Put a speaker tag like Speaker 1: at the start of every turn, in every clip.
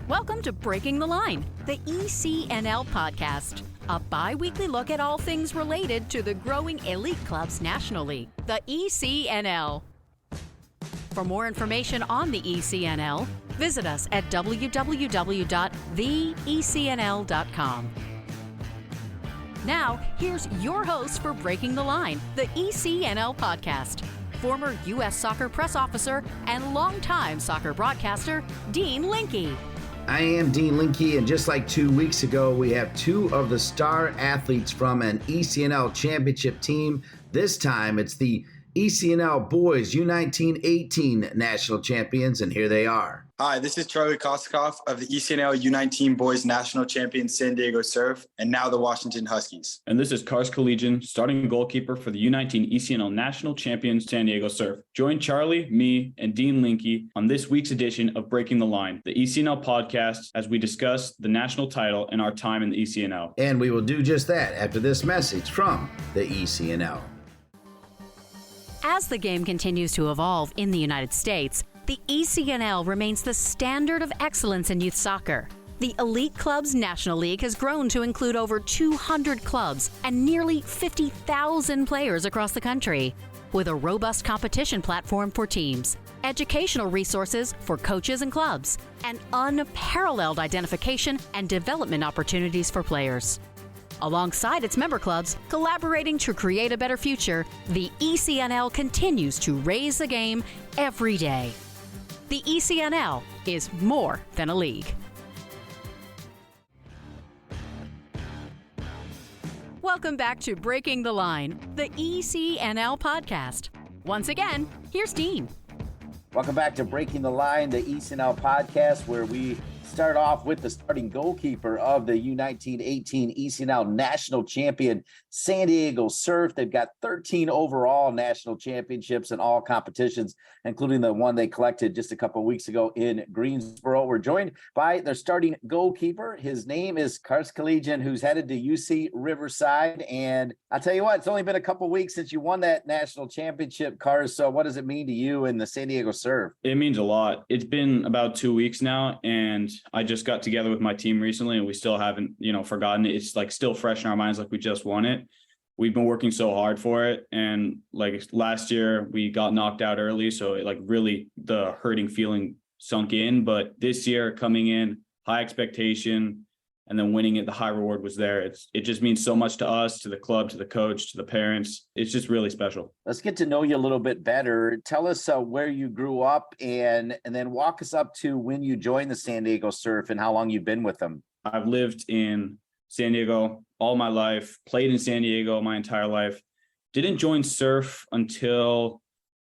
Speaker 1: Welcome to Breaking the Line, the ECNL Podcast, a bi-weekly look at all things related to the growing elite clubs nationally, the ECNL. For more information on the ECNL, visit us at www.theecnl.com. Now, here's your host for Breaking the Line, the ECNL Podcast, former U.S. Soccer press officer and longtime soccer broadcaster, Dean Linke.
Speaker 2: I am Dean Linke, and just like 2 weeks ago, we have two of the star athletes from an ECNL championship team. This time, it's the ECNL Boys U19-18 national champions, and here they are.
Speaker 3: Hi, this is Karse Kosakoff of the ECNL U19 Boys National Champion San Diego Surf, and now the Washington Huskies.
Speaker 4: And this is Karse Klijian, starting goalkeeper for the U19 ECNL National Champion San Diego Surf. Join Charlie, me, and Dean Linke on this week's edition of Breaking the Line, the ECNL podcast, as we discuss the national title and our time in the ECNL.
Speaker 2: And we will do just that after this message from the ECNL.
Speaker 1: As the game continues to evolve in the United States, the ECNL remains the standard of excellence in youth soccer. The Elite Clubs National League has grown to include over 200 clubs and nearly 50,000 players across the country, with a robust competition platform for teams, educational resources for coaches and clubs, and unparalleled identification and development opportunities for players. Alongside its member clubs, collaborating to create a better future, the ECNL continues to raise the game every day. The ECNL is more than a league. Welcome back to Breaking the Line, the ECNL podcast. Once again, here's Dean.
Speaker 2: Welcome back to Breaking the Line, the ECNL podcast, where we start off with the starting goalkeeper of the U19-18 ECNL national champion, San Diego Surf. They've got 13 overall national championships in all competitions, including the one they collected just a couple of weeks ago in Greensboro. We're joined by their starting goalkeeper. His name is Karse Klijian, who's headed to UC Riverside. And I'll tell you what, it's only been a couple of weeks since you won that national championship, Karse. So what does it mean to you and the San Diego Surf?
Speaker 4: It means a lot. It's been about 2 weeks now, and I just got together with my team recently, and we still haven't, forgotten it. It's like still fresh in our minds, like we just won it. We've been working so hard for it. And like last year we got knocked out early. So it really the hurting feeling sunk in, but this year coming in high expectation and then winning it, the high reward was there. It just means so much to us, to the club, to the coach, to the parents. It's just really special.
Speaker 2: Let's get to know you a little bit better. Tell us where you grew up and then walk us up to when you joined the San Diego Surf and how long you've been with them.
Speaker 4: I've lived in San Diego all my life, played in San Diego my entire life. Didn't join surf until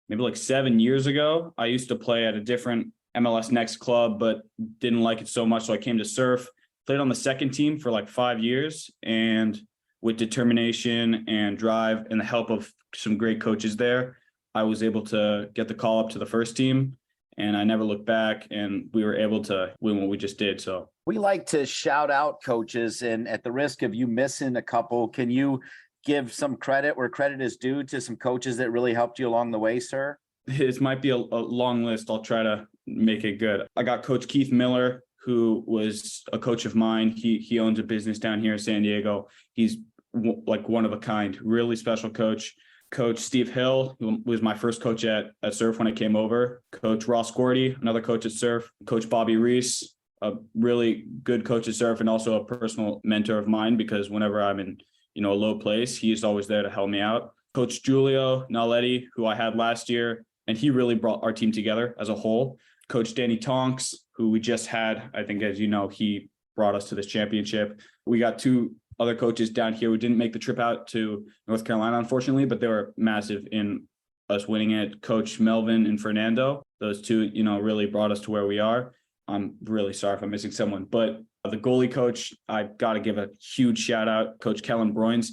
Speaker 4: maybe 7 years ago. I used to play at a different MLS Next club, but didn't like it so much. So I came to surf. Played on the second team for 5 years, and with determination and drive and the help of some great coaches there, I was able to get the call up to the first team, and I never looked back, and we were able to win what we just did. So
Speaker 2: we like to shout out coaches, and at the risk of you missing a couple, can you give some credit where credit is due to some coaches that really helped you along the way, sir?
Speaker 4: This might be a long list. I'll try to make it good. I got Coach Keith Miller, who was a coach of mine. He owns a business down here in San Diego. He's one of a kind, really special coach. Coach Steve Hill, who was my first coach at Surf when I came over. Coach Ross Gordy, another coach at Surf. Coach Bobby Reese, a really good coach at Surf and also a personal mentor of mine, because whenever I'm in a low place, he's always there to help me out. Coach Giulio Naletti, who I had last year, and he really brought our team together as a whole. Coach Danny Tonks, who we just had, I think, as you know, he brought us to this championship. We got two other coaches down here who didn't make the trip out to North Carolina, unfortunately, but they were massive in us winning it. Coach Melvin and Fernando, those two, really brought us to where we are. I'm really sorry if I'm missing someone, but the goalie coach, I got to give a huge shout out, Coach Kellen Broynes.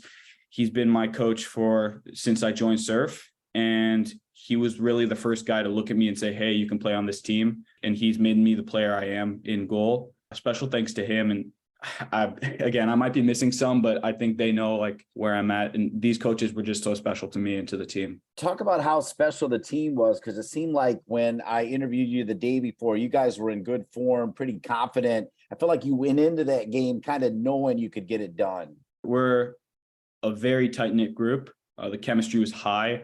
Speaker 4: He's been my coach since I joined Surf, and he was really the first guy to look at me and say, hey, you can play on this team. And he's made me the player I am in goal. A special thanks to him. And I might be missing some, but I think they know like where I'm at. And these coaches were just so special to me and to the team.
Speaker 2: Talk about how special the team was, because it seemed like when I interviewed you the day before, you guys were in good form, pretty confident. I feel like you went into that game kind of knowing you could get it done.
Speaker 4: We're a very tight-knit group. The chemistry was high.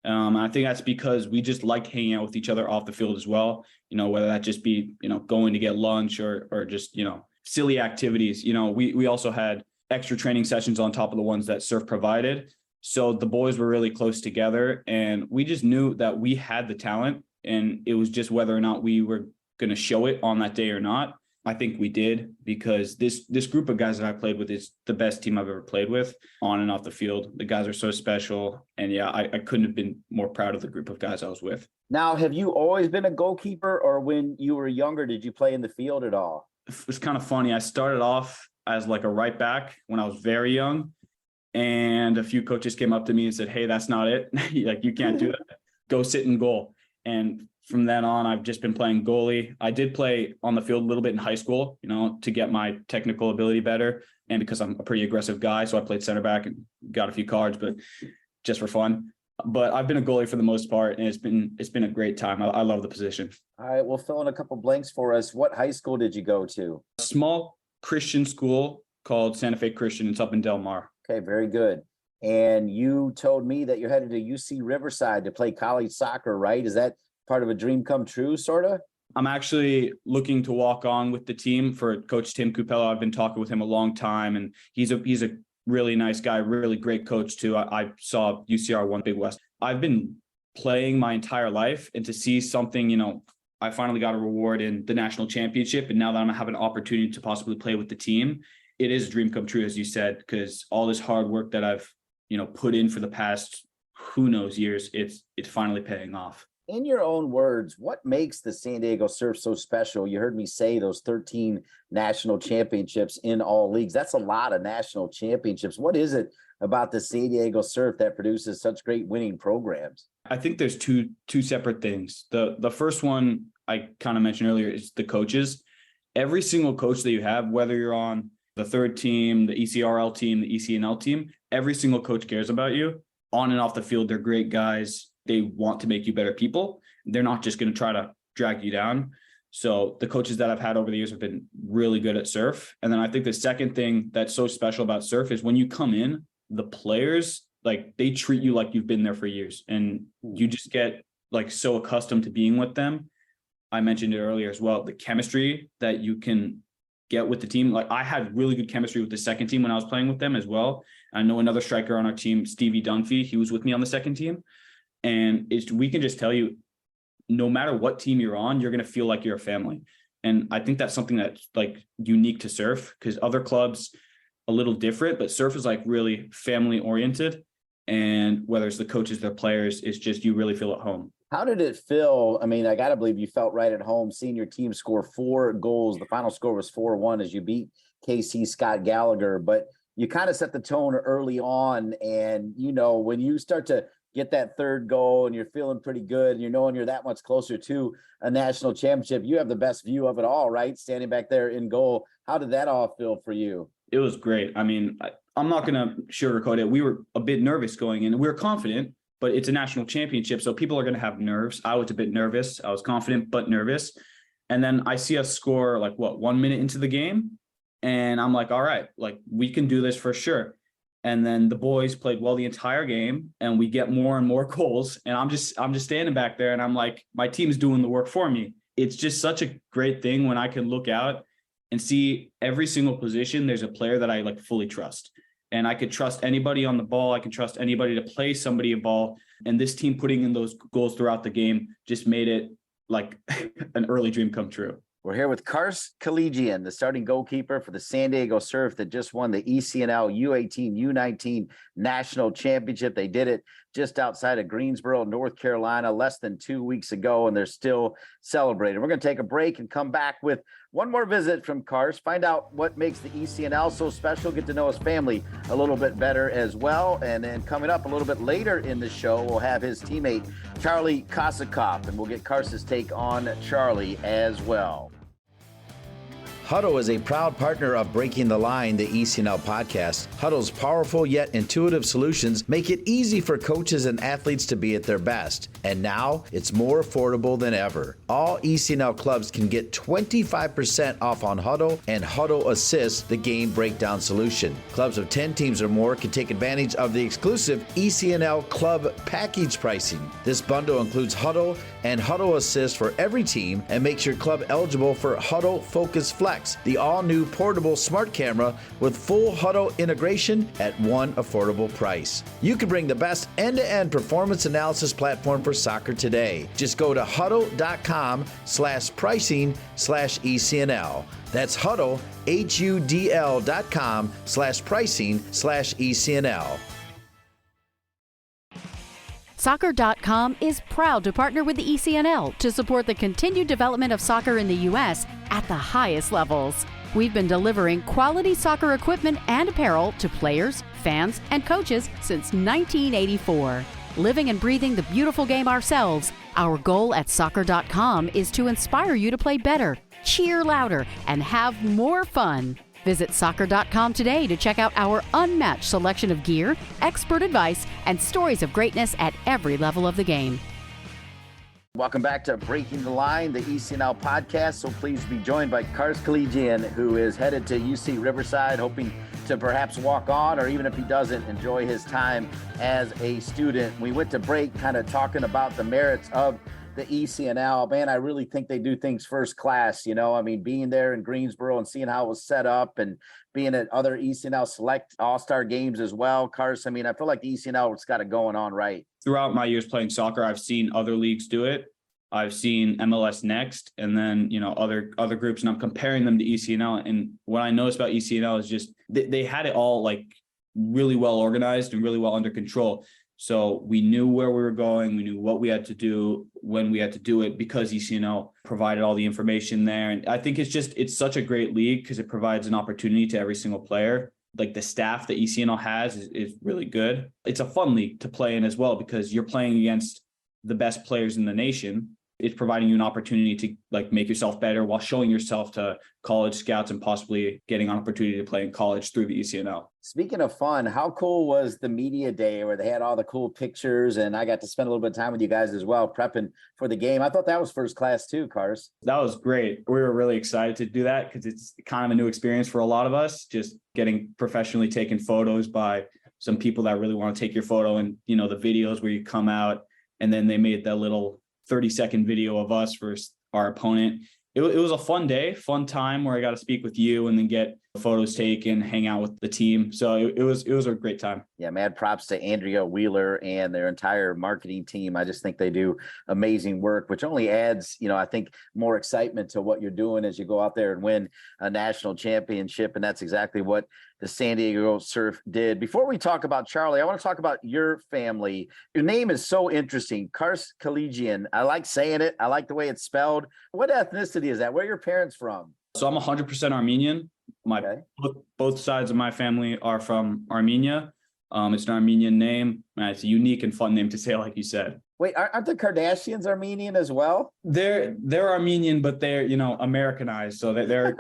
Speaker 4: I think that's because we just like hanging out with each other off the field as well. Whether that just be, going to get lunch or just, silly activities. We also had extra training sessions on top of the ones that Surf provided. So the boys were really close together, and we just knew that we had the talent, and it was just whether or not we were going to show it on that day or not. I think we did, because this group of guys that I played with is the best team I've ever played with on and off the field. The guys are so special. And yeah, I couldn't have been more proud of the group of guys I was with.
Speaker 2: Now, have you always been a goalkeeper, or when you were younger, did you play in the field at all?
Speaker 4: It's kind of funny. I started off as like a right back when I was very young, and a few coaches came up to me and said, "Hey, that's not it. Like, you can't do that. Go sit in goal." And from then on, I've just been playing goalie. I did play on the field a little bit in high school, to get my technical ability better, and because I'm a pretty aggressive guy, so I played center back and got a few cards, but just for fun. But I've been a goalie for the most part, and it's been a great time. I love the position.
Speaker 2: All right, well, fill in a couple blanks for us. What high school did you go to?
Speaker 4: A small Christian school called Santa Fe Christian. It's up in Del Mar.
Speaker 2: Okay, very good. And you told me that you're headed to UC Riverside to play college soccer, right? Is that part of a dream come true, sort of?
Speaker 4: I'm actually looking to walk on with the team for Coach Tim Cupello. I've been talking with him a long time, and he's a really nice guy, really great coach too. I saw UCR won Big West. I've been playing my entire life, and to see something, I finally got a reward in the national championship. And now that I'm gonna have an opportunity to possibly play with the team, it is a dream come true, as you said, because all this hard work that I've, put in for the past, who knows, years, it's finally paying off.
Speaker 2: In your own words, what makes the San Diego Surf so special? You heard me say those 13 national championships in all leagues. That's a lot of national championships. What is it about the San Diego Surf that produces such great winning programs?
Speaker 4: I think there's two separate things. The first one I kind of mentioned earlier is the coaches. Every single coach that you have, whether you're on the third team, the ECRL team, the ECNL team, every single coach cares about you. On and off the field, they're great guys. They want to make you better people. They're not just going to try to drag you down. So the coaches that I've had over the years have been really good at surf. And then I think the second thing that's so special about surf is when you come in, the players, like, they treat you like you've been there for years, and you just get like so accustomed to being with them. I mentioned it earlier as well, the chemistry that you can get with the team. Like, I had really good chemistry with the second team when I was playing with them as well. I know another striker on our team, Stevie Dunphy, he was with me on the second team. And we can just tell you, no matter what team you're on, you're going to feel like you're a family. And I think that's something that's like unique to surf, because other clubs a little different, but surf is like really family oriented. And whether it's the coaches, their players, it's just, you really feel at home.
Speaker 2: How did it feel? I mean, I got to believe you felt right at home seeing your team score 4 goals. The final score was 4-1 as you beat KC Scott Gallagher, but you kind of set the tone early on. And, when you start to get that third goal and you're feeling pretty good and you're knowing you're that much closer to a national championship, you have the best view of it all, right? Standing back there in goal. How did that all feel for you?
Speaker 4: It was great. I mean, I'm not going to sugarcoat it. We were a bit nervous going in. We were confident, but it's a national championship, so people are going to have nerves. I was a bit nervous. I was confident, but nervous. And then I see us score 1 minute into the game. And I'm like, all right, we can do this for sure. And then the boys played well the entire game, and we get more and more goals. And I'm just standing back there, and I'm like, my team's doing the work for me. It's just such a great thing when I can look out and see every single position. There's a player that I fully trust, and I could trust anybody on the ball. I can trust anybody to play somebody a ball. And this team putting in those goals throughout the game just made it like an early dream come true.
Speaker 2: We're here with Karse Klijian, the starting goalkeeper for the San Diego Surf that just won the ECNL U18, U19 National Championship. They did it just outside of Greensboro, North Carolina, less than 2 weeks ago, and they're still celebrating. We're going to take a break and come back with one more visit from Karse, find out what makes the ECNL so special, get to know his family a little bit better as well. And then coming up a little bit later in the show, we'll have his teammate, Karse Kosakoff, and we'll get Karse's take on Charlie as well. Huddle is a proud partner of Breaking the Line, the ECNL podcast. Huddle's powerful yet intuitive solutions make it easy for coaches and athletes to be at their best. And now it's more affordable than ever. All ECNL clubs can get 25% off on Huddle and Huddle Assist, the game breakdown solution. Clubs of 10 teams or more can take advantage of the exclusive ECNL Club package pricing. This bundle includes Huddle and Huddle Assist for every team and makes your club eligible for Huddle Focus Flex, the all-new portable smart camera with full Huddle integration at one affordable price. You can bring the best end-to-end performance analysis platform for soccer today. Just go to huddle.com/pricing/ECNL. That's Huddle, HUDL.com/pricing/ECNL.
Speaker 1: Soccer.com is proud to partner with the ECNL to support the continued development of soccer in the U.S. at the highest levels. We've been delivering quality soccer equipment and apparel to players, fans, and coaches since 1984. Living and breathing the beautiful game ourselves, our goal at Soccer.com is to inspire you to play better, cheer louder, and have more fun. Visit Soccer.com today to check out our unmatched selection of gear, expert advice, and stories of greatness at every level of the game.
Speaker 2: Welcome back to Breaking the Line, the ECNL podcast. So pleased to be joined by Karse Klijian, who is headed to UC Riverside, hoping to perhaps walk on, or even if he doesn't, enjoy his time as a student. We went to break kind of talking about the merits of the ECNL. Man, I really think they do things first class. You know, I mean, being there in Greensboro and seeing how it was set up and being at other ECNL select all-star games as well. Karse, I mean, I feel like the ECNL has got it going on right.
Speaker 4: Throughout my years playing soccer, I've seen other leagues do it. I've seen MLS Next and then, other groups, and I'm comparing them to ECNL. And what I noticed about ECNL is just they had it all like really well organized and really well under control. So we knew where we were going. We knew what we had to do when we had to do it because ECNL provided all the information there. And I think it's such a great league because it provides an opportunity to every single player. Like the staff that ECNL has is really good. It's a fun league to play in as well because you're playing against the best players in the nation. It's providing you an opportunity to make yourself better while showing yourself to college scouts and possibly getting an opportunity to play in college through the ECNL.
Speaker 2: Speaking of fun, how cool was the media day where they had all the cool pictures and I got to spend a little bit of time with you guys as well, prepping for the game? I thought that was first class too, Karse.
Speaker 4: That was great. We were really excited to do that because it's kind of a new experience for a lot of us, just getting professionally taken photos by some people that really want to take your photo and, the videos where you come out and then they made that little 30-second video of us versus our opponent. It was a fun day, fun time where I got to speak with you and then get photos taken, hang out with the team. So it was a great time.
Speaker 2: Yeah, mad props to Andrea Wheeler and their entire marketing team. I just think they do amazing work, which only adds, I think more excitement to what you're doing as you go out there and win a national championship. And that's exactly what the San Diego Surf did. Before we talk about Charlie, I want to talk about your family. Your name is so interesting, Karse Klijian. I like saying it. I like the way it's spelled. What ethnicity is that? Where are your parents from?
Speaker 4: So I'm 100% Armenian. Both sides of my family are from Armenia. It's an Armenian name. It's a unique and fun name to say, like you said.
Speaker 2: Wait, aren't the Kardashians Armenian as well?
Speaker 4: They're Armenian, but they're Americanized, so they're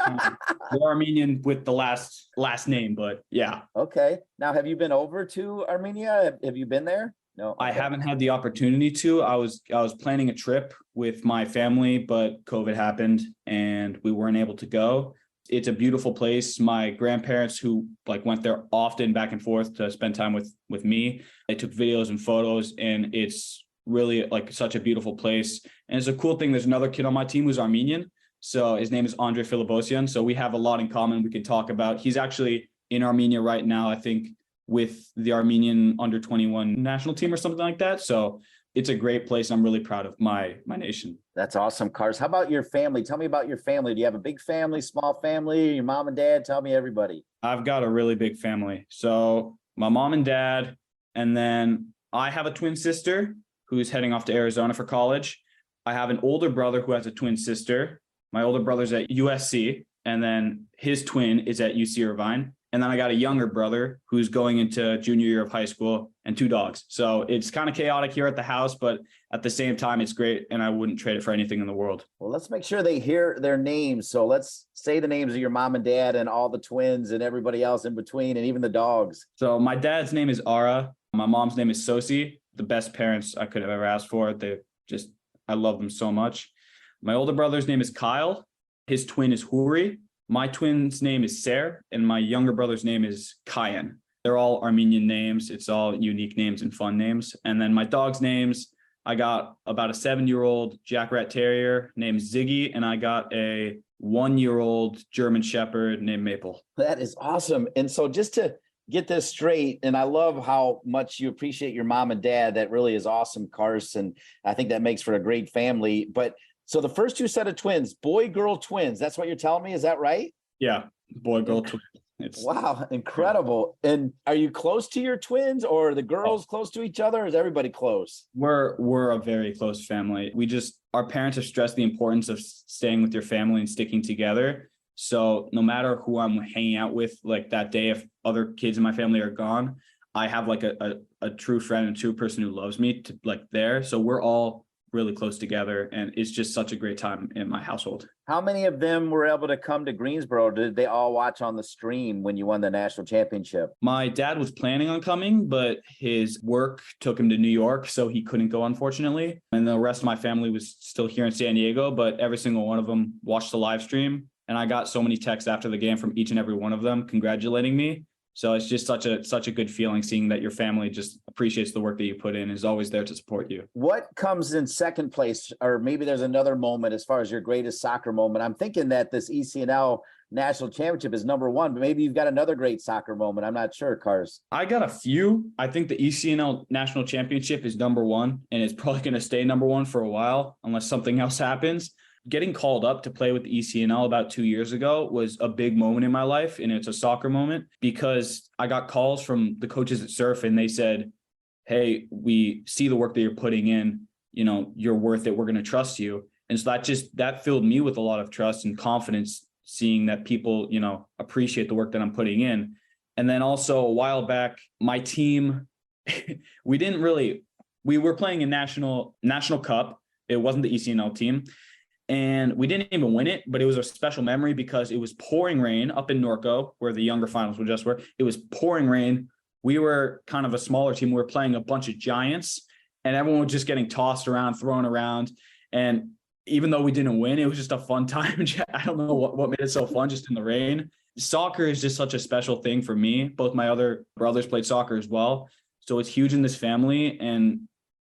Speaker 4: Armenian with the last name. But yeah.
Speaker 2: Okay. Now, have you been over to Armenia? Have you been there? No, okay.
Speaker 4: I haven't had the opportunity to. I was planning a trip with my family, but COVID happened and we weren't able to go. It's a beautiful place. My grandparents who went there often back and forth to spend time with me. They took videos and photos and it's really such a beautiful place. And it's a cool thing. There's another kid on my team who's Armenian. So his name is Andre Filibosian. So we have a lot in common we can talk about. He's actually in Armenia right now, I think, with the Armenian under 21 national team or something like that. So it's a great place. I'm really proud of my nation.
Speaker 2: That's awesome, Karse. How about your family? Tell me about your family. Do you have a big family, small family, your mom and dad? Tell me everybody.
Speaker 4: I've got a really big family. So my mom and dad, and then I have a twin sister who's heading off to Arizona for college. I have an older brother who has a twin sister. My older brother's at USC, and then his twin is at UC Irvine. And then I got a younger brother who's going into junior year of high school and 2 dogs. So it's kind of chaotic here at the house, but at the same time, it's great. And I wouldn't trade it for anything in the world.
Speaker 2: Well, let's make sure they hear their names. So let's say the names of your mom and dad and all the twins and everybody else in between and even the dogs.
Speaker 4: So my dad's name is Ara. My mom's name is Sosi. The best parents I could have ever asked for. I love them so much. My older brother's name is Kyle. His twin is Huri. My twin's name is Ser, and my younger brother's name is Kayan. They're all Armenian names. It's all unique names and fun names. And then my dog's names, I got about a 7-year-old Jack Rat Terrier named Ziggy, and I got a 1-year-old German Shepherd named Maple.
Speaker 2: That is awesome. And so just to get this straight, and I love how much you appreciate your mom and dad. That really is awesome, Karse, and I think that makes for a great family. But so the first 2 set of twins, boy, girl twins, that's what you're telling me. Is that right?
Speaker 4: Yeah. Boy, girl twins.
Speaker 2: Wow. Incredible. And are you close to your twins, or are the girls close to each other? Or is everybody close?
Speaker 4: We're a very close family. Our parents have stressed the importance of staying with your family and sticking together. So no matter who I'm hanging out with, like that day, if other kids in my family are gone, I have like a true friend and true person who loves me to like there. So we're all really close together, and it's just such a great time in my household.
Speaker 2: How many of them were able to come to Greensboro? Did they all watch on the stream when you won the national championship?
Speaker 4: My dad was planning on coming, but his work took him to New York, so he couldn't go, unfortunately. And the rest of my family was still here in San Diego, but every single one of them watched the live stream. And I got so many texts after the game from each and every one of them congratulating me. So it's just such a good feeling seeing that your family just appreciates the work that you put in, is always there to support you.
Speaker 2: What comes in second place, or maybe there's another moment as far as your greatest soccer moment? I'm thinking that this ECNL national championship is number one, but maybe you've got another great soccer moment. I'm not sure, Karse.
Speaker 4: I got a few. I think the ECNL national championship is number one, and it's probably going to stay number one for a while unless something else happens. Getting called up to play with the ECNL about 2 years ago was a big moment in my life, and it's a soccer moment because I got calls from the coaches at Surf, and they said, hey, we see the work that you're putting in, you're worth it, we're going to trust you. And so that filled me with a lot of trust and confidence, seeing that people, appreciate the work that I'm putting in. And then also a while back, my team, we were playing a national cup. It wasn't the ECNL team. And we didn't even win it, but it was a special memory because it was pouring rain up in Norco, where the younger finals were. It was pouring rain. We were kind of a smaller team. We were playing a bunch of giants, and everyone was just getting tossed around, thrown around. And even though we didn't win, it was just a fun time. I don't know what made it so fun, just in the rain. Soccer is just such a special thing for me. Both my other brothers played soccer as well. So it's huge in this family, and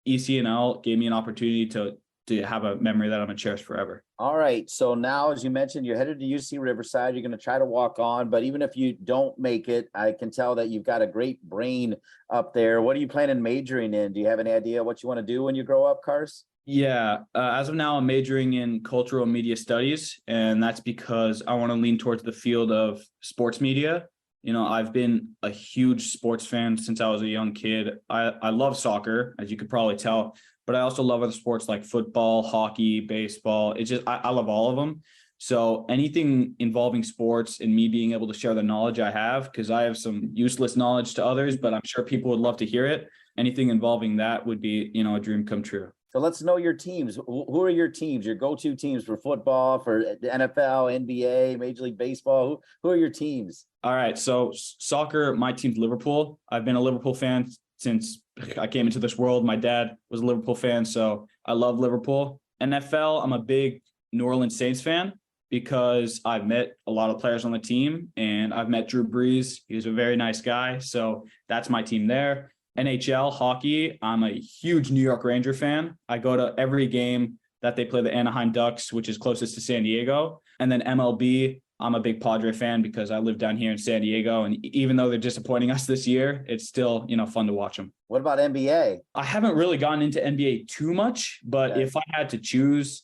Speaker 4: ECNL gave me an opportunity to have a memory that I'm going to cherish forever.
Speaker 2: All right. So now, as you mentioned, you're headed to UC Riverside. You're going to try to walk on, but even if you don't make it, I can tell that you've got a great brain up there. What are you planning majoring in? Do you have any idea what you want to do when you grow up, Karse?
Speaker 4: Yeah. As of now, I'm majoring in cultural and media studies, and that's because I want to lean towards the field of sports media. I've been a huge sports fan since I was a young kid. I love soccer, as you could probably tell, but I also love other sports like football, hockey, baseball. It's just, I love all of them. So anything involving sports and me being able to share the knowledge I have, because I have some useless knowledge to others, but I'm sure people would love to hear it. Anything involving that would be, a dream come true.
Speaker 2: So let's know your teams. Who are your teams, your go-to teams for football, for the NFL, NBA, Major League Baseball? Who are your teams? All
Speaker 4: right. So soccer, my team's Liverpool. I've been a Liverpool fan since I came into this world. My dad was a Liverpool fan, so I love Liverpool. NFL, I'm a big New Orleans Saints fan because I've met a lot of players on the team, and I've met Drew Brees. He was a very nice guy, so that's my team there. NHL, hockey, I'm a huge New York Ranger fan. I go to every game that they play the Anaheim Ducks, which is closest to San Diego. And then MLB, I'm a big Padre fan because I live down here in San Diego. And even though they're disappointing us this year, it's still, fun to watch them.
Speaker 2: What about NBA?
Speaker 4: I haven't really gotten into NBA too much, but if I had to choose,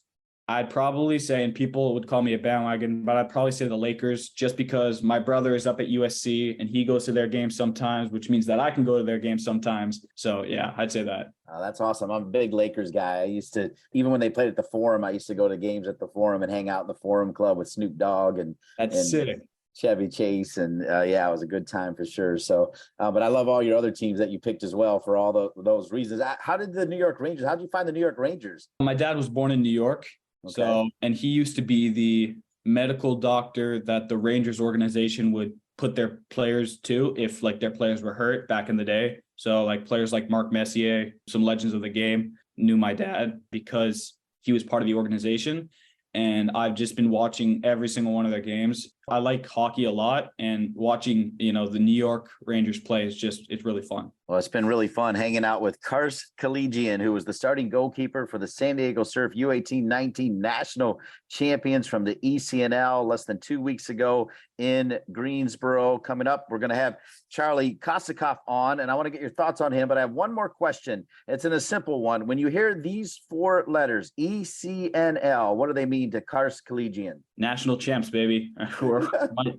Speaker 4: I'd probably say, and people would call me a bandwagon, but I'd probably say the Lakers, just because my brother is up at USC and he goes to their games sometimes, which means that I can go to their games sometimes. So yeah, I'd say that.
Speaker 2: Oh, that's awesome. I'm a big Lakers guy. I used to, even when they played at the Forum, I used to go to games at the Forum and hang out in the Forum Club with Snoop Dogg.
Speaker 4: That's sick.
Speaker 2: Chevy Chase. And yeah, it was a good time for sure. So, but I love all your other teams that you picked as well for all those reasons. How did the New York Rangers, how did you find the New York Rangers?
Speaker 4: My dad was born in New York.
Speaker 2: Okay.
Speaker 4: So, and he used to be the medical doctor that the Rangers organization would put their players to if like their players were hurt back in the day. So like players like Mark Messier, some legends of the game, knew my dad because he was part of the organization. And I've just been watching every single one of their games. I like hockey a lot, and watching, the New York Rangers play it's really fun.
Speaker 2: Well, it's been really fun hanging out with Karse Klijian, who was the starting goalkeeper for the San Diego Surf U18-19 national champions from the ECNL less than 2 weeks ago in Greensboro. Coming up, we're going to have Karse Kosakoff on, and I want to get your thoughts on him, but I have one more question. It's a simple one. When you hear these 4 letters, ECNL, what do they mean to Karse Klijian?
Speaker 4: National champs, baby.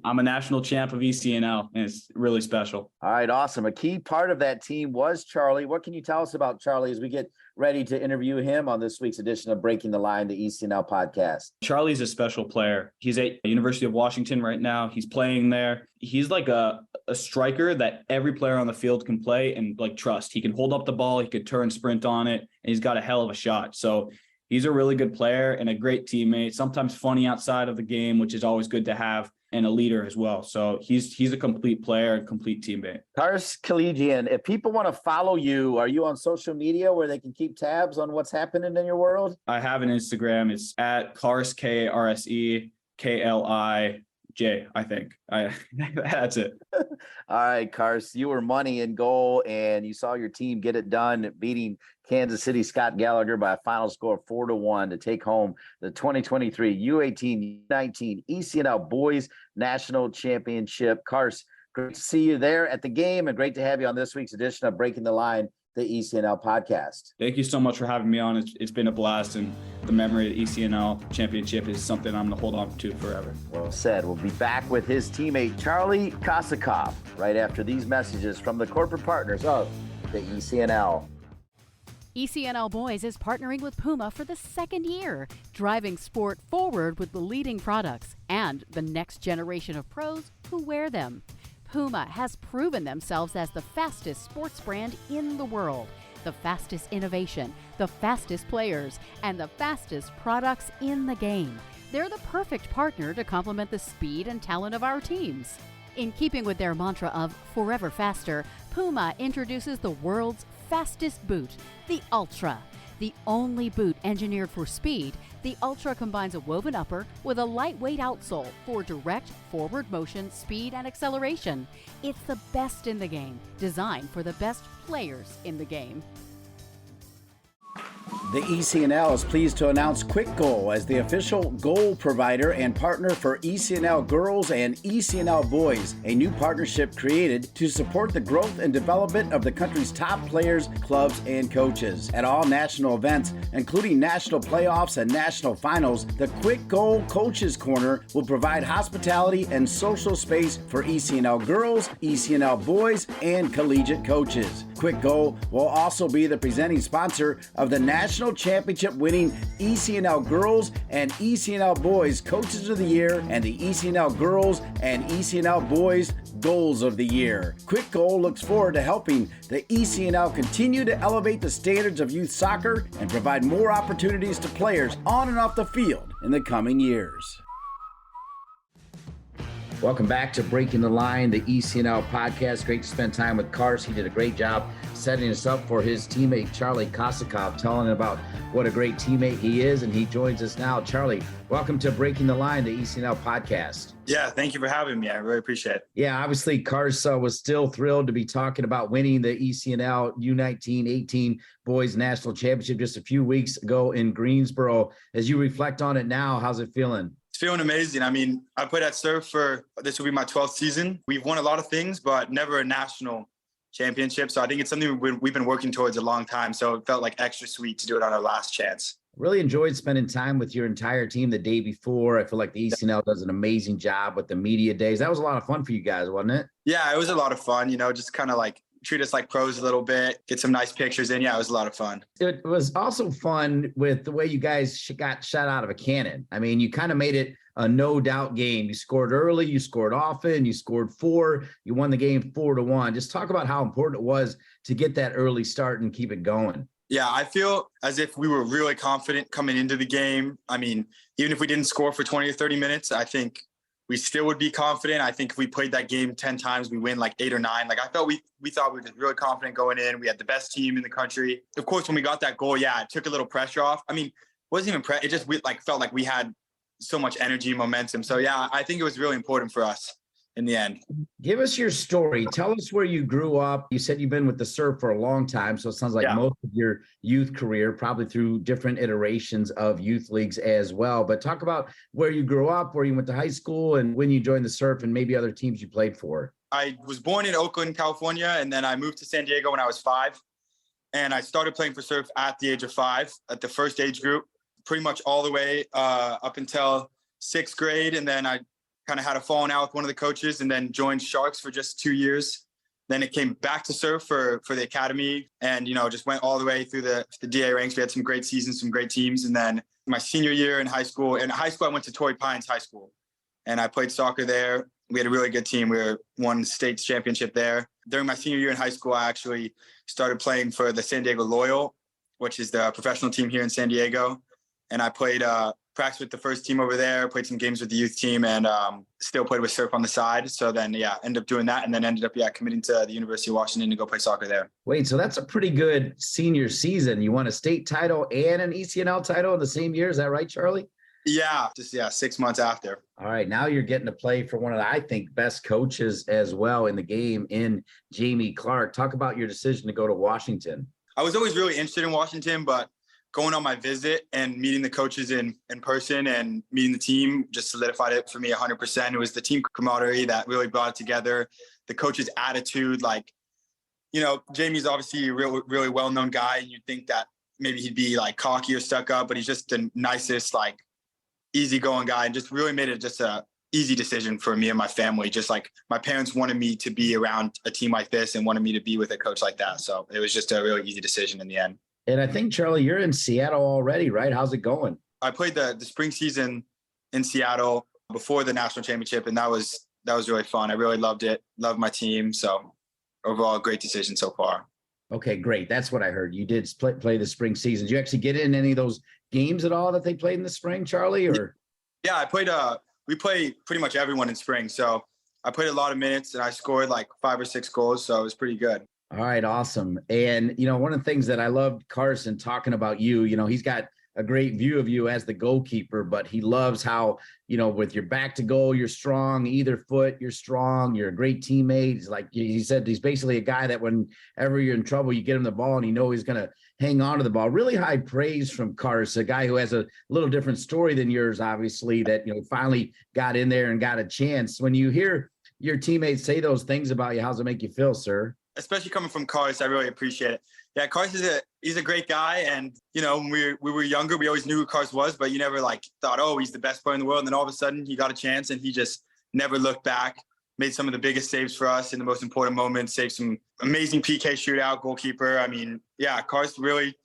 Speaker 4: I'm a national champ of ECNL, and it's really special.
Speaker 2: All right, awesome. A key part of that team was Charlie. What can you tell us about Charlie as we get ready to interview him on this week's edition of Breaking the Line, the ECNL podcast?
Speaker 4: Charlie's a special player. He's at University of Washington right now. He's playing there. He's like a striker that every player on the field can play and like trust. He can hold up the ball, he could turn sprint on it, and he's got a hell of a shot. So he's a really good player and a great teammate, sometimes funny outside of the game, which is always good to have, and a leader as well. So he's a complete player and complete teammate. Karse
Speaker 2: Klijian, if people want to follow you, are you on social media where they can keep tabs on what's happening in your world?
Speaker 4: I have an Instagram. It's at Karse, Karse Klij, I think. That's it.
Speaker 2: All right, Karse, you were money in goal, and you saw your team get it done, beating Kansas City Scott Gallagher by a final score of 4-1 to take home the 2023 U18-19 ECNL Boys National Championship. Karse, great to see you there at the game, and great to have you on this week's edition of Breaking the Line, the ECNL podcast.
Speaker 4: Thank you so much for having me on. It's been a blast, and the memory of the ECNL championship is something I'm going to hold on to forever.
Speaker 2: Well said. We'll be back with his teammate, Karse Kosakoff, right after these messages from the corporate partners of the ECNL.
Speaker 1: ECNL Boys is partnering with Puma for the 2nd year, driving sport forward with the leading products and the next generation of pros who wear them. Puma has proven themselves as the fastest sports brand in the world, the fastest innovation, the fastest players, and the fastest products in the game. They're the perfect partner to complement the speed and talent of our teams. In keeping with their mantra of forever faster, Puma introduces the world's fastest boot, the Ultra. The only boot engineered for speed, the Ultra combines a woven upper with a lightweight outsole for direct forward motion, speed, and acceleration. It's the best in the game, designed for the best players in the game.
Speaker 2: The ECNL is pleased to announce Quick Goal as the official goal provider and partner for ECNL Girls and ECNL Boys, a new partnership created to support the growth and development of the country's top players, clubs, and coaches. At all national events, including national playoffs and national finals, the Quick Goal Coaches Corner will provide hospitality and social space for ECNL Girls, ECNL Boys, and collegiate coaches. Quick Goal will also be the presenting sponsor of the National Championship winning ECNL Girls and ECNL Boys Coaches of the Year and the ECNL Girls and ECNL Boys Goals of the Year. Quick Goal looks forward to helping the ECNL continue to elevate the standards of youth soccer and provide more opportunities to players on and off the field in the coming years. Welcome back to Breaking the Line, the ECNL podcast. Great to spend time with Karse. He did a great job setting us up for his teammate, Karse Kosakoff, telling about what a great teammate he is, and he joins us now. Charlie, welcome to Breaking the Line, the ECNL podcast.
Speaker 3: Yeah, thank you for having me. I really appreciate it.
Speaker 2: Yeah, obviously, Karse was still thrilled to be talking about winning the ECNL U19-18 Boys National Championship just a few weeks ago in Greensboro. As you reflect on it now, how's it feeling?
Speaker 3: Feeling amazing. I mean, I played at Surf for, this will be my 12th season. We've won a lot of things, but never a national championship. So I think it's something we've been working towards a long time. So it felt like extra sweet to do it on our last chance.
Speaker 2: Really enjoyed spending time with your entire team the day before. I feel like the ECNL does an amazing job with the media days. That was a lot of fun for you guys, wasn't it?
Speaker 3: Yeah, it was a lot of fun, just kind of like treat us like pros a little bit, get some nice pictures in. Yeah, it was a lot of fun.
Speaker 2: It was also fun with the way you guys got shot out of a cannon. I mean, you kind of made it a no doubt game. You scored early, you scored often, you scored 4, you won the game 4-1. Just talk about how important it was to get that early start and keep it going.
Speaker 3: Yeah, I feel as if we were really confident coming into the game. I mean, even if we didn't score for 20 or 30 minutes, I think we still would be confident. I think if we played that game 10 times, we win like 8 or 9. Like I felt we thought we were just really confident going in. We had the best team in the country. Of course, when we got that goal, yeah, it took a little pressure off. I mean, it wasn't even it just felt like we had so much energy, momentum. So yeah, I think it was really important for us in the end.
Speaker 2: Give us your story. Tell us where you grew up. You said you've been with the surf for a long time. So it sounds like most of your youth career, probably through different iterations of youth leagues as well. But talk about where you grew up, where you went to high school, and when you joined the surf and maybe other teams you played for.
Speaker 3: I was born in Oakland, California, and then I moved to San Diego when I was 5. And I started playing for surf at the age of 5 at the first age group, pretty much all the way up until 6th grade. And then I kind of had a falling out with one of the coaches and then joined Sharks for just 2 years. Then it came back to surf for the academy and, just went all the way through the DA ranks. We had some great seasons, some great teams. And then my senior year in high school, I went to Torrey Pines High School and I played soccer there. We had a really good team. We won state championship there. During my senior year in high school, I actually started playing for the San Diego Loyal, which is the professional team here in San Diego. And I played practice with the first team over there, played some games with the youth team, and still played with surf on the side. So then, ended up doing that, and then ended up, committing to the University of Washington to go play soccer there.
Speaker 2: Wait, so that's a pretty good senior season. You won a state title and an ECNL title in the same year. Is that right, Charlie?
Speaker 3: Yeah, 6 months after.
Speaker 2: All right, now you're getting to play for one of the, I think, best coaches as well in the game in Jamie Clark. Talk about your decision to go to Washington.
Speaker 3: I was always really interested in Washington, but going on my visit and meeting the coaches in person and meeting the team just solidified it for me 100%. It was the team camaraderie that really brought it together. The coach's attitude, Jamie's obviously a really well-known guy, and you'd think that maybe he'd be cocky or stuck up, but he's just the nicest, easygoing guy, and just really made it just a easy decision for me and my family. Just my parents wanted me to be around a team like this and wanted me to be with a coach like that. So it was just a really easy decision in the end.
Speaker 2: And I think, Charlie, you're in Seattle already, right? How's it going?
Speaker 3: I played the spring season in Seattle before the national championship, and that was really fun. I really loved it. Loved my team. So overall, great decision so far.
Speaker 2: Okay, great. That's what I heard. You did play the spring season. Did you actually get in any of those games at all that they played in the spring, Charlie? Or
Speaker 3: yeah, I played. We play pretty much everyone in spring. So I played a lot of minutes, and I scored 5 or 6 goals. So it was pretty good.
Speaker 2: All right, awesome. And, one of the things that I loved Carson talking about you, he's got a great view of you as the goalkeeper, but he loves how, with your back to goal, you're strong, either foot, you're strong, you're a great teammate. He said, he's basically a guy that whenever you're in trouble, you get him the ball and he's going to hang on to the ball. Really high praise from Karse, a guy who has a little different story than yours, obviously, that, finally got in there and got a chance. When you hear your teammates say those things about you, how's it make you feel, sir?
Speaker 3: Especially coming from Karse, I really appreciate it. Yeah, Karse he's a great guy. And, when we were younger, we always knew who Karse was, but you never thought, oh, he's the best player in the world. And then all of a sudden he got a chance and he just never looked back, made some of the biggest saves for us in the most important moments, saved some amazing PK shootout, goalkeeper. I mean, yeah, Karse really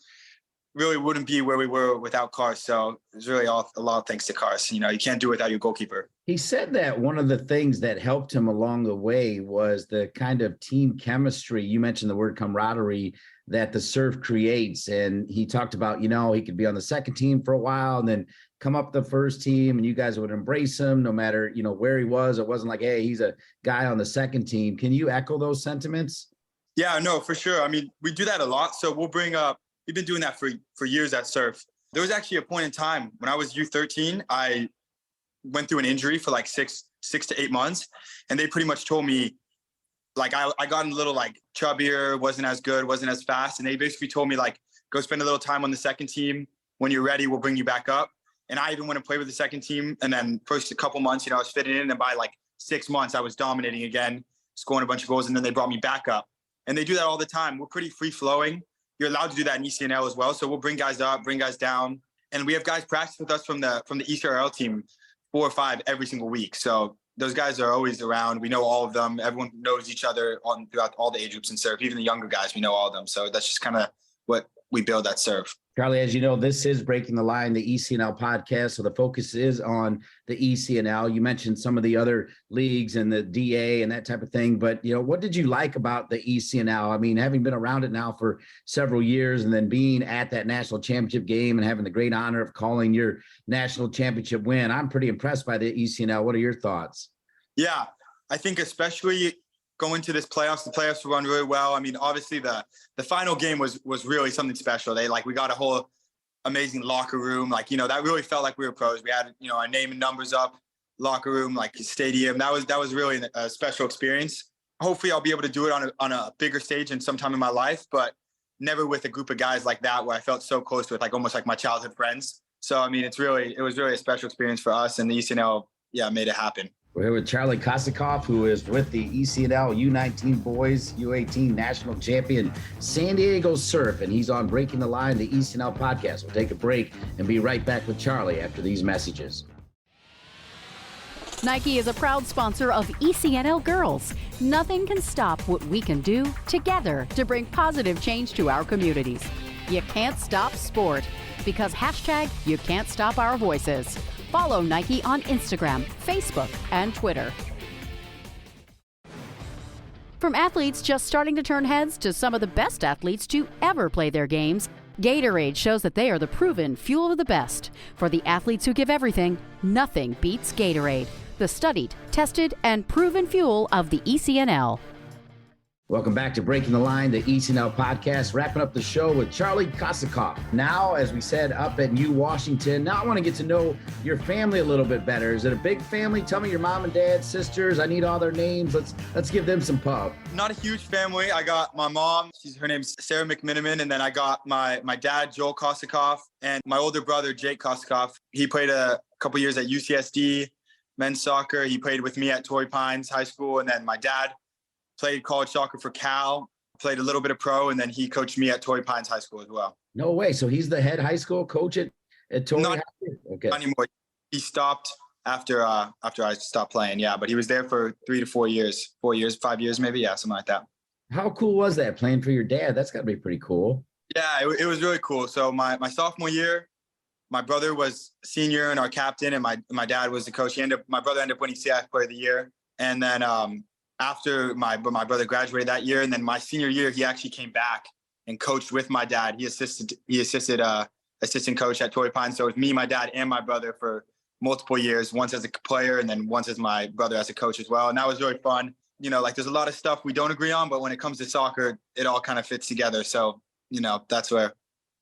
Speaker 3: wouldn't be where we were without Karse. So it's really a lot of thanks to Karse. You can't do it without your goalkeeper.
Speaker 2: He said that one of the things that helped him along the way was the kind of team chemistry. You mentioned the word camaraderie that the surf creates. And he talked about, he could be on the second team for a while and then come up the first team and you guys would embrace him no matter, where he was. It wasn't like, hey, he's a guy on the second team. Can you echo those sentiments?
Speaker 3: Yeah, no, for sure. I mean, we do that a lot. So we'll bring up, we've been doing that for years at Surf. There was actually a point in time when I was U13, I went through an injury for 6 to 8 months. And they pretty much told me, I got a little chubbier, wasn't as good, wasn't as fast. And they basically told me go spend a little time on the second team. When you're ready, we'll bring you back up. And I even went and played with the second team. And then first a couple months, I was fitting in. And by 6 months, I was dominating again, scoring a bunch of goals. And then they brought me back up. And they do that all the time. We're pretty free flowing. You're allowed to do that in ECNL as well. So we'll bring guys up, bring guys down. And we have guys practice with us from the ECRL team 4 or 5 every single week. So those guys are always around. We know all of them. Everyone knows each other throughout all the age groups in surf. Even the younger guys, we know all of them. So that's just kind of what we build at surf.
Speaker 2: Charlie, as you know, this is Breaking the Line, the ECNL podcast. So the focus is on the ECNL. You mentioned some of the other leagues and the DA and that type of thing. But, what did you like about the ECNL? I mean, having been around it now for several years and then being at that national championship game and having the great honor of calling your national championship win, I'm pretty impressed by the ECNL. What are your thoughts?
Speaker 3: Yeah, I think especially going to this playoffs, the playoffs run really well. I mean, obviously the final game was really something special. We got a whole amazing locker room. That really felt like we were pros. We had, our name and numbers up, locker room, stadium. That was really a special experience. Hopefully I'll be able to do it on a bigger stage and sometime in my life, but never with a group of guys like that where I felt so close with almost like my childhood friends. So, I mean, it was really a special experience for us, and the ECNL, made it happen.
Speaker 2: We're here with Karse Klijian, who is with the ECNL U19 Boys U18 National Champion San Diego Surf, and he's on Breaking the Line, the ECNL podcast. We'll take a break and be right back with Charlie after these messages.
Speaker 1: Nike is a proud sponsor of ECNL Girls. Nothing can stop what we can do together to bring positive change to our communities. You can't stop sport because hashtag you can't stop our voices. Follow Nike on Instagram, Facebook, and Twitter. From athletes just starting to turn heads to some of the best athletes to ever play their games, Gatorade shows that they are the proven fuel of the best. For the athletes who give everything, nothing beats Gatorade, the studied, tested, and proven fuel of the ECNL.
Speaker 2: Welcome back to Breaking the Line, the ECNL podcast, wrapping up the show with Karse Klijian. Now, as we said, up at Washington. Now I want to get to know your family a little bit better. Is it a big family? Tell me your mom and dad, sisters. I need all their names. Let's give them some pub.
Speaker 3: Not a huge family. I got my mom. Her name's Sarah McMiniman. And then I got my dad, Joel Kosakoff, and my older brother, Jake Kosakoff. He played a couple years at UCSD men's soccer. He played with me at Torrey Pines High School. And then my dad played college soccer for Cal, played a little bit of pro, and then he coached me at Torrey Pines High School as well.
Speaker 2: No way. So he's the head high school coach at Torrey High School? Okay.
Speaker 3: Not anymore. He stopped after I stopped playing, yeah. But he was there for 3 to 4 years, 5 years maybe, yeah, something like that.
Speaker 2: How cool was that, playing for your dad? That's got to be pretty cool.
Speaker 3: Yeah, it was really cool. So my sophomore year, my brother was senior and our captain, and my dad was the coach. My brother ended up winning CIF Player of the Year. And then after my brother graduated that year, and then my senior year, he actually came back and coached with my dad. He assisted assistant coach at Torrey Pines. So it was me, my dad, and my brother for multiple years, once as a player and then once as my brother as a coach as well. And that was really fun. There's a lot of stuff we don't agree on, but when it comes to soccer, it all kind of fits together. So, that's where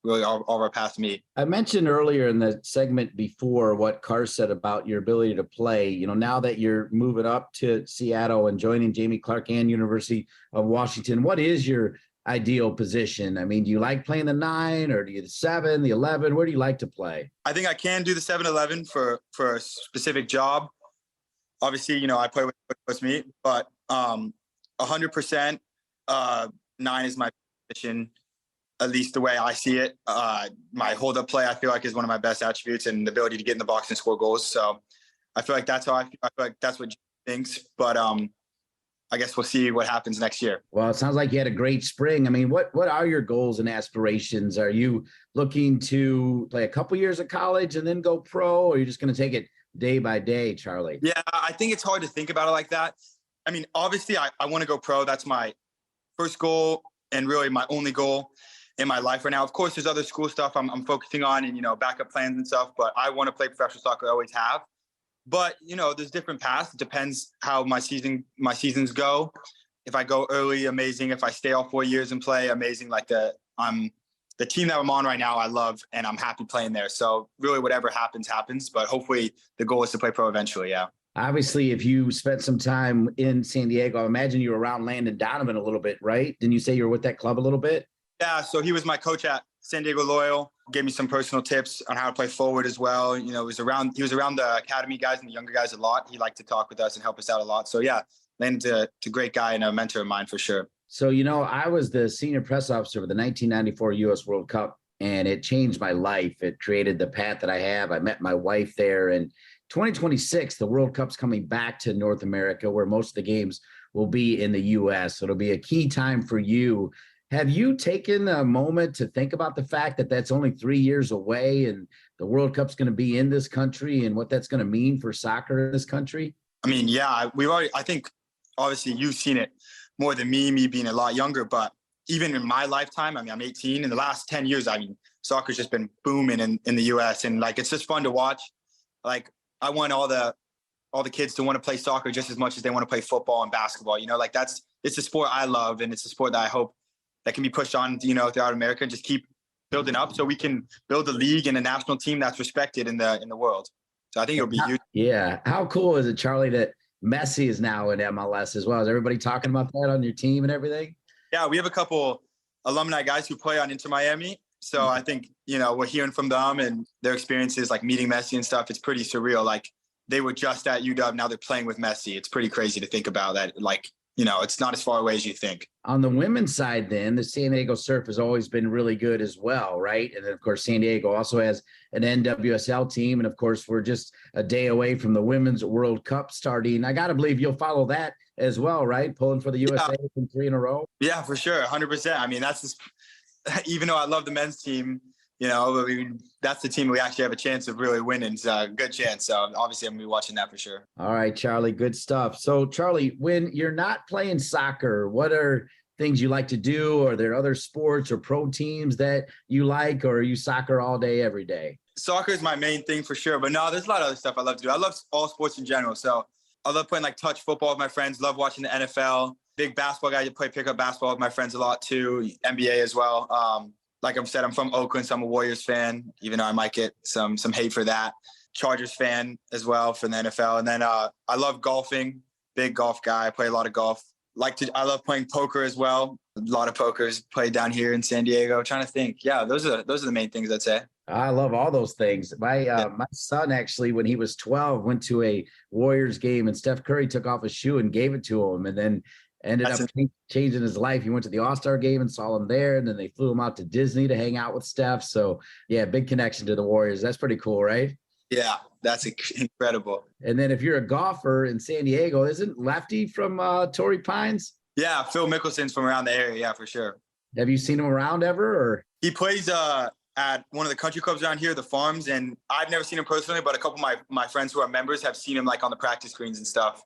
Speaker 3: really all our paths meet.
Speaker 2: I mentioned earlier in the segment before what Karse said about your ability to play. Now that you're moving up to Seattle and joining Jamie Clark and University of Washington, what is your ideal position? I mean, do you like playing the 9 or do you the 7, the 11? Where do you like to play?
Speaker 3: I think I can do the 7-11 for a specific job. Obviously, I play with me, but 100% 9 is my position. At least the way I see it. My hold-up play, I feel like, is one of my best attributes, and the ability to get in the box and score goals. So I feel like that's how I feel like that's what Jim thinks. But I guess we'll see what happens next year.
Speaker 2: Well, it sounds like you had a great spring. I mean, what are your goals and aspirations? Are you looking to play a couple years of college and then go pro, or are you just going to take it day by day, Charlie?
Speaker 3: Yeah, I think it's hard to think about it like that. I mean, obviously, I want to go pro. That's my first goal and really my only goal in my life right now. Of course, there's other school stuff I'm focusing on and, backup plans and stuff, but I want to play professional soccer. I always have. But, there's different paths. It depends how my seasons go. If I go early, amazing. If I stay all 4 years and play, amazing. The team that I'm on right now, I love, and I'm happy playing there. So really whatever happens. But hopefully the goal is to play pro eventually, yeah.
Speaker 2: Obviously, if you spent some time in San Diego, I imagine you were around Landon Donovan a little bit, right? Didn't you say you were with that club a little bit?
Speaker 3: Yeah, so he was my coach at San Diego Loyal, gave me some personal tips on how to play forward as well. He was around the academy guys and the younger guys a lot. He liked to talk with us and help us out a lot. So yeah, Landon's a great guy and a mentor of mine for sure.
Speaker 2: So, I was the senior press officer for the 1994 U.S. World Cup, and it changed my life. It created the path that I have. I met my wife there, and 2026, the World Cup's coming back to North America, where most of the games will be in the U.S. So it'll be a key time for you. Have you taken a moment to think about the fact that that's only 3 years away and the World Cup's going to be in this country and what that's going to mean for soccer in this country?
Speaker 3: I mean, yeah, I think obviously you've seen it more than me being a lot younger, but even in my lifetime, I mean, I'm 18. In the last 10 years, I mean, soccer's just been booming in the US, and like, it's just fun to watch. Like, I want all the kids to want to play soccer just as much as they want to play football and basketball, like it's a sport I love, and it's a sport that I hope that can be pushed on, throughout America and just keep building up so we can build a league and a national team that's respected in the world. So I think it'll be huge.
Speaker 2: Yeah. How cool is it, Charlie, that Messi is now in MLS as well? Is everybody talking about that on your team and everything?
Speaker 3: Yeah, we have a couple alumni guys who play on Inter Miami. So I think, we're hearing from them and their experiences, like meeting Messi and stuff. It's pretty surreal. Like, they were just at UW. Now they're playing with Messi. It's pretty crazy to think about that. Like, it's not as far away as you think.
Speaker 2: On the women's side, then, the San Diego Surf has always been really good as well, right? And then, of course, San Diego also has an NWSL team. And, of course, we're just a day away from the Women's World Cup starting. I got to believe you'll follow that as well, right? Pulling for the USA from 3 in a row.
Speaker 3: Yeah, for sure. 100%. I mean, that's just, even though I love the men's team, I mean, that's the team we actually have a chance of really winning. It's a good chance. So obviously I'm going to be watching that for sure.
Speaker 2: All right, Charlie, good stuff. So Charlie, when you're not playing soccer, what are things you like to do? Are there other sports or pro teams that you like, or are you soccer all day, every day?
Speaker 3: Soccer is my main thing for sure. But no, there's a lot of other stuff I love to do. I love all sports in general. So I love playing like touch football with my friends, love watching the NFL. Big basketball guy, play pickup basketball with my friends a lot too, NBA as well. Like I said, I'm from Oakland, so I'm a Warriors fan, even though I might get some hate for that. Chargers fan as well for the NFL. And then I love golfing, big golf guy. I play a lot of golf. I love playing poker as well. A lot of pokers played down here in San Diego. I'm trying to think. Yeah, those are the main things I'd say.
Speaker 2: I love all those things. My son actually, when he was 12, went to a Warriors game, and Steph Curry took off his shoe and gave it to him, and then ended up changing his life. He went to the All-Star game and saw him there, and then they flew him out to Disney to hang out with Steph. So, yeah, big connection to the Warriors. That's pretty cool, right?
Speaker 3: Yeah, that's incredible.
Speaker 2: And then if you're a golfer in San Diego, isn't Lefty from Torrey Pines?
Speaker 3: Yeah, Phil Mickelson's from around the area. Yeah, for sure.
Speaker 2: Have you seen him around ever? Or
Speaker 3: he plays at one of the country clubs around here, the Farms, and I've never seen him personally, but a couple of my friends who are members have seen him like on the practice screens and stuff.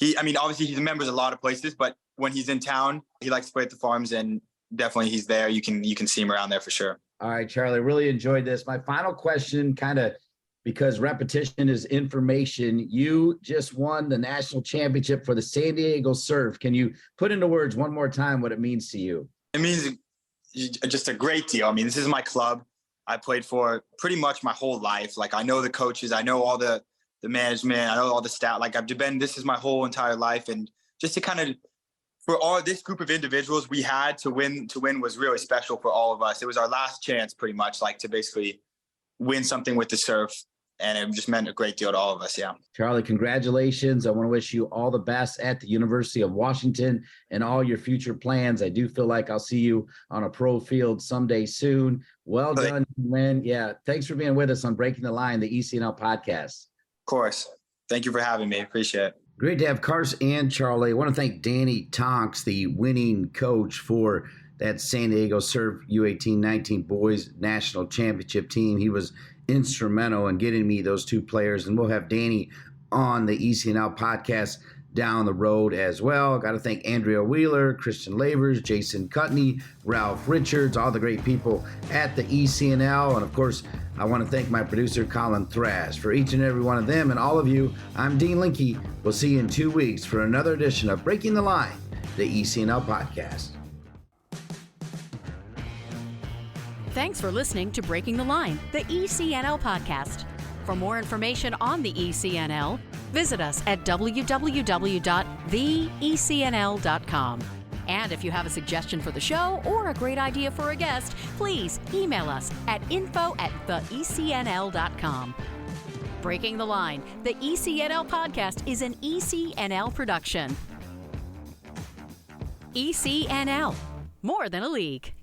Speaker 3: Obviously he's a member of a lot of places, but when he's in town, he likes to play at the Farms, and definitely he's there. You can see him around there for sure. All
Speaker 2: right, Charlie, really enjoyed this. My final question, kind of because repetition is information. You just won the national championship for the San Diego Surf. Can you put into words one more time what it means to you?
Speaker 3: It means just a great deal. I mean, this is my club. I played for pretty much my whole life. Like, I know the coaches, I know all the management, I know all the staff. Like, this is my whole entire life. And just to kind of, for all this group of individuals we had to win was really special for all of us. It was our last chance pretty much, like, to basically win something with the surf. And it just meant a great deal to all of us. Yeah.
Speaker 2: Charlie, congratulations. I want to wish you all the best at the University of Washington and all your future plans. I do feel like I'll see you on a pro field someday soon. Well done, man. Yeah. Thanks for being with us on Breaking the Line, the ECNL podcast.
Speaker 3: Of course. Thank you for having me. Appreciate it.
Speaker 2: Great to have Karse and Charlie. I want to thank Danny Tonks, the winning coach for that San Diego Surf U18-19 Boys National Championship team. He was instrumental in getting me those two players, and we'll have Danny on the ECNL podcast down the road as well. Got to thank Andrea Wheeler, Christian Labers, Jason Cutney, Ralph Richards, all the great people at the ECNL. And of course, I want to thank my producer, Colin Thrash. For each and every one of them and all of you, I'm Dean Linke. We'll see you in 2 weeks for another edition of Breaking the Line, the ECNL podcast.
Speaker 1: Thanks for listening to Breaking the Line, the ECNL podcast. For more information on the ECNL, visit us at www.theecnl.com. And if you have a suggestion for the show or a great idea for a guest, please email us at info@theecnl.com. Breaking the Line, the ECNL podcast is an ECNL production. ECNL, more than a league.